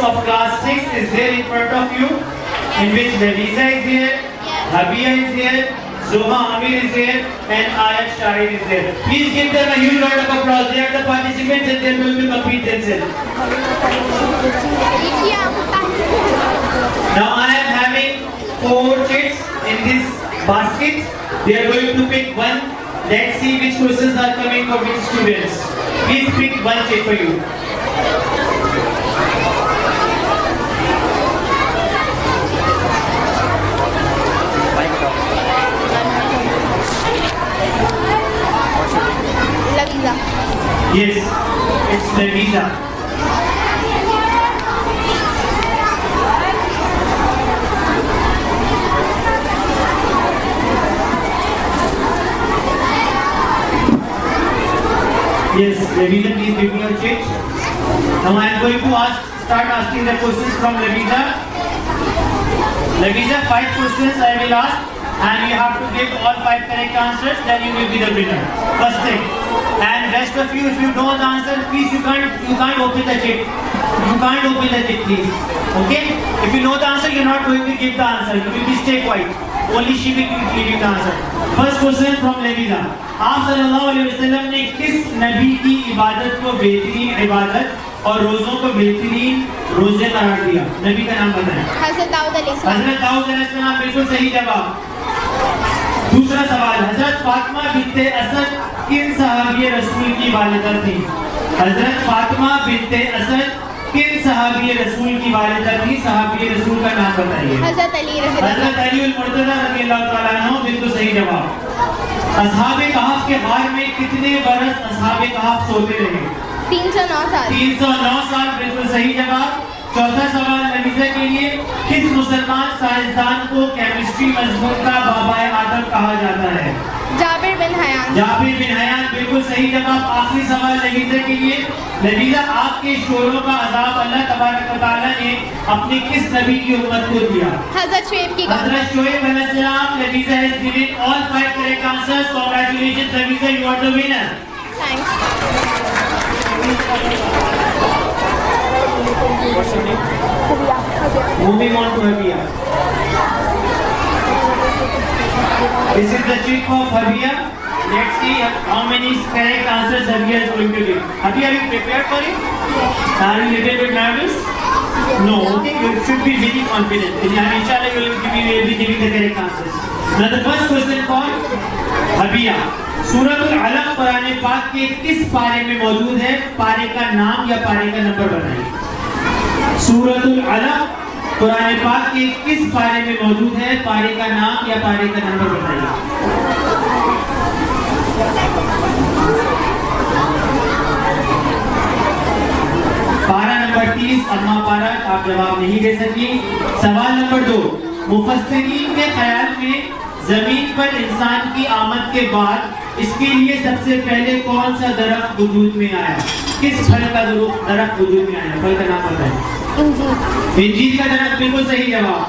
of class 6 is there in front of you, in which Nafisa is here, Habia is here, Zoha Amir is there, and Ayat Shahid is there. Please give them a huge round of applause. They are the participants and they are going to compete themselves. Now I am having 4 chits in this basket. They are going to pick one. Let's see which questions are coming for which students. Please pick one chit for you. Yes, it's Nafisa. Yes, Nafisa, please give me your chit. Now I am going to start asking the questions from Nafisa. Nafisa, 5 questions I will ask, and you have to give all 5 correct answers. Then you will be the winner. First thing. And rest of you, if you know the answer, please you can't open the chit. You can't open the chit, please. Okay? If you know the answer, you're not going to give the answer. You will be stay quiet. Only she will give you the answer. First question from Nafisa. आप सल्लल्लाहु अलैहि वसल्लम ने किस नबी की इबादत को बेहतरीन इबादत और रोजों को बेहतरीन रोजे करार दिया? नबी का नाम बताएं। हज़रत दाऊद अलैहिस्सलाम, बिल्कुल सही जवाब। दूसरा सवाल, हजरत फातिमा बिन्ते असद किन सहाबी रसूल की वालिदा थी? हजरत फातिमा बिन्ते असद किन सहाबी रसूल की वालिदा थी? सहाबी रसूल का नाम बताइए। हजरत अली मुर्तज़ा रज़ियल्लाहु तआला अन्हु, बिल्कुल सही जवाब। असहाबे कहफ के गार में कितने बरस असहाबे कहफ सोते रहे? 309 साल। 309 साल, बिल्कुल सही जवाब। चौथा सवाल नफीसा के लिए, किस मुसलमान साइंसदान को केमिस्ट्री मजमून का बाबाए आदम कहा जाता है? जाबिर बिन हयान, बिल्कुल सही जवाब। आखिरी सवाल नफीसा के लिए, नफीसा आपके शोरों का अज़ाब अल्लाह तबारक व तआला ने अपने किस नबी की उम्मत को दिया? हज़रत शुएब अलैहिस्सलाम। Nafisa has given all 5 correct answers. Congratulations Nafisa, you are the winner. Moving on to Habia. This is the trick of Habia. Let's see how many correct answers Habia is going to give. Habia, are you prepared for it? Yes. Are you a little bit nervous? No. Okay, you should be very confident. Inshallah, you will be giving the correct answers. Now the first question for Habia. सूरतुल अलम कुरान पाक के किस पारे में मौजूद है? पारे का नाम या पारे का नंबर बताइए। सूरतुल अलम कुरान पाक के किस पारे में मौजूद है? पारे का नाम या पारे का नंबर बताइए। पारा नंबर 30, अम्मा पारा, आप जवाब नहीं दे सकी। सवाल नंबर 2, मुफस्सिरीन के ख्याल में जमीन पर इंसान की आमद के बाद इसके लिए सबसे पहले कौन सा दरख्त वजूद में आया? किस फल का दरख्त वजूद में आया? फल का नाम बताएं। इंजीर का दरख्त, बिल्कुल सही जवाब।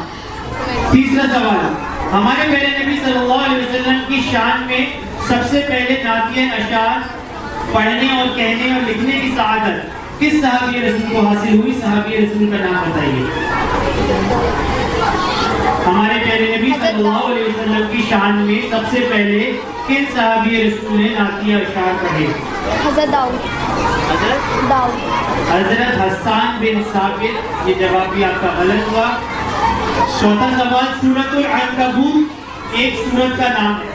तीसरा सवाल, हमारे प्यारे नबी सल्लल्लाहु अलैहि वसल्लम की शान में सबसे पहले नातिए अशार पढ़ने और कहने और लिखने की सआदत किस सहाबी रसूल को हासिल हुई? सहाबी रसूल का नाम बताइए। हमारे प्यारे नबी सल्लल्लाहु अलैहि वसल्लम की शान में सबसे पहले किन सहाबी रसूल ने नातिया अशार पढ़े? हजरत हसन बिन साबित। ये जवाब भी आपका गलत हुआ। चौथा सवाल, सूरतुल अनकबूत एक सूरत का नाम है।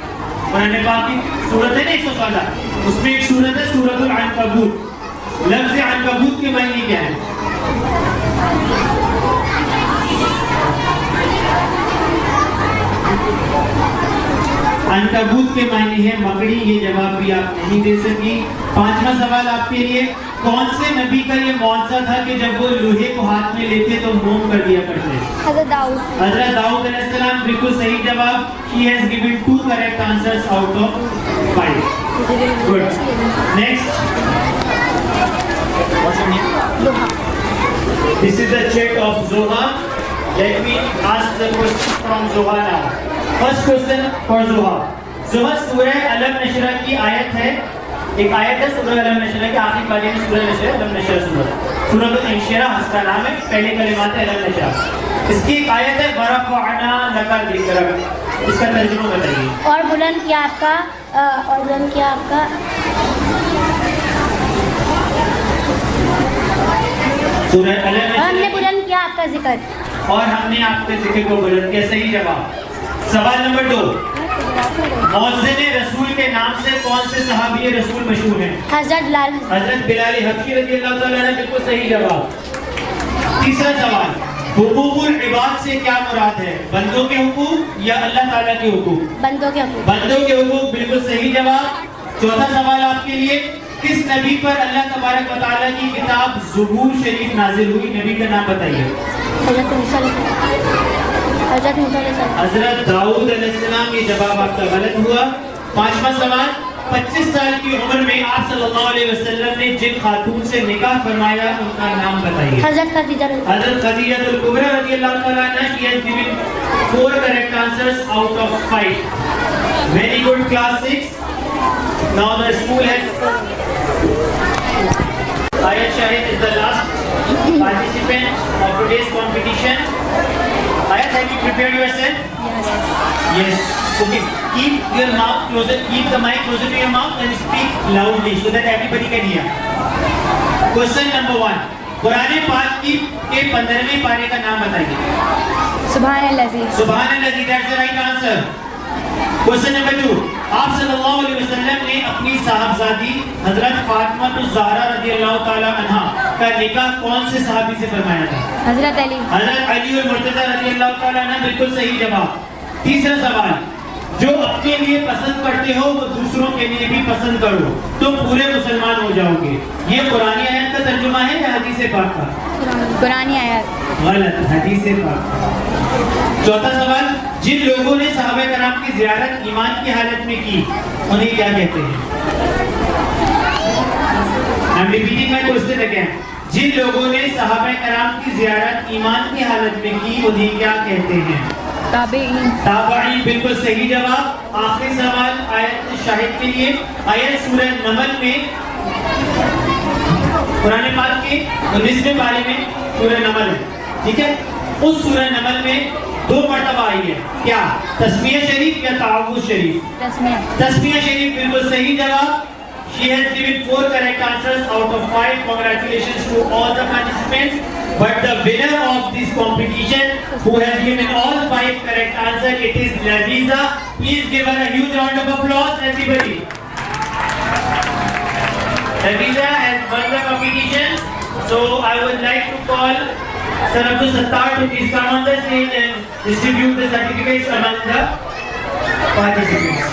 कुरान पाक की सूरत है ना 114, उसमें एक सूरत है सूरतुल अनकबूत। लफ्ज़ अनकबूत के मायने क्या है? अनकबूत के मायने है मकड़ी। ये जवाब भी आप नहीं दे सकी। पांचवा सवाल आपके लिए, कौन से नबी का ये मौजज़ा था कि जब वो लोहे को हाथ में लेते तो मोम कर दिया करते? हज़रत दाऊद अलैहिस्सलाम, बिल्कुल सही जवाब। She has given 2 correct answers out of 5. Good. Next. What's your name? This is the chat of Zoha. Let me ask the question from Zoha now. First question for Zoha. Zoha, सूरह अलम नशरा की आयत है एक आयत है सूरह अलम नशरा की आखिरी पारी में, सूरह नशरा अलम नशरा सूरह इंशिरा इसका नाम है, पहले कलिमात है अलम नशरा। इसकी एक आयत है वरफ़अना लका ज़िक्रक, इसका तर्जुमा बताइए। और बुलंद किया आपका सूरह अलम नशरा, हमने बुलंद किया आपका जिक्र, और हमने आपके जिक्र को बुलंद किया। सही जवाब। सवाल नंबर 2, मौज़िन रसूल के नाम से कौन से सहाबी रसूल मशहूर हैं? हज़रत बिलाल हबशी रज़ियल्लाहु ताला अन्हु, बिल्कुल सही जवाब। तीसरा सवाल, हुकूकुल इबाद से क्या मुराद है? बंदों के हुकूक या अल्लाह ताला के हुकूक? बंदों के हुकूक। बंदों के हुकूक, बिल्कुल सही जवाब। चौथा सवाल आपके लिए, किस नबी पर अल्लाह तबारक व तआला की किताब ज़ुबूर शरीफ नाजिल हुई? नबी का नाम बताइए। हज़रत दाऊद अलैहिस्सलाम। ये जवाब आपका गलत हुआ। पांचवा सवाल, 25 साल की उम्र में आप सल्लल्लाहु अलैहि वसल्लम ने जिन खातून से निकाह फरमाया उनका नाम बताइए। हज़रत खदीजतुल कुबरा रज़ियल्लाहु ताला अन्हा। She has given 4 correct answers out of 5. Very good, class 6. Now the school has Ayat Shahid is the last participant of today's competition. Ayat, have you prepared yourself? Yes. Okay. Keep your mouth closer. Keep the mic closer to your mouth and speak loudly so that everybody can hear. Question number 1. Quran पाक की के 15वें पारे का नाम बताइए। सुभानअल्लाज़ी। सुभानअल्लाज़ी, that's the right answer. Question number 2. आप सल्लल्लाहु अलैहि वसल्लम ने अपनी साहबजादी हजरत फातिमा ज़हरा रज़ियल्लाहु ताला अन्हा का निकाह कौन से सहाबी से फरमाया था? हज़रत अली। हजरत अली और मुर्तज़ा रज़ियल्लाहु ताला अन्हा, बिल्कुल सही जवाब। तीसरा सवाल, जो अपने लिए पसंद करते हो वो दूसरों के लिए भी पसंद करो तो पूरे मुसलमान हो जाओगे। ये कुरानी आयत का तर्जुमा है या हदीस पाक का? कुरानी आयत। गलत, हदीस पाक। चौथा सवाल, जिन लोगों ने सहाबा कराम की ज़ियारत ईमान की हालत में की उन्हें क्या कहते हैं? I'm repeating my question again. जिन लोगों ने सहाबा कराम की ज़ियारत ईमान की हालत में की उन्हें क्या कहते हैं? ताबईन, बिल्कुल सही जवाब। आखिरी सवाल आयत शाहिद के लिए। आयत सूरह नमल में, कुरान पाक के 19वें पारे में सूरह नमल है, ठीक है? उस सूरह नमल में 2 मर्तबा आई है, क्या? तस्मीया शरीफ या तावुज़ शरीफ? तस्मीया शरीफ, बिल्कुल सही जवाब। She has given 4 correct answers out of 5. Congratulations to all the participants. But the winner of this competition, who has given all 5 correct answers, it is Laviza. Please give her a huge round of applause, everybody. Laviza has won the competition. So I would like to call Sir Abdul Sattar to please come on the stage and distribute the certificates among the participants.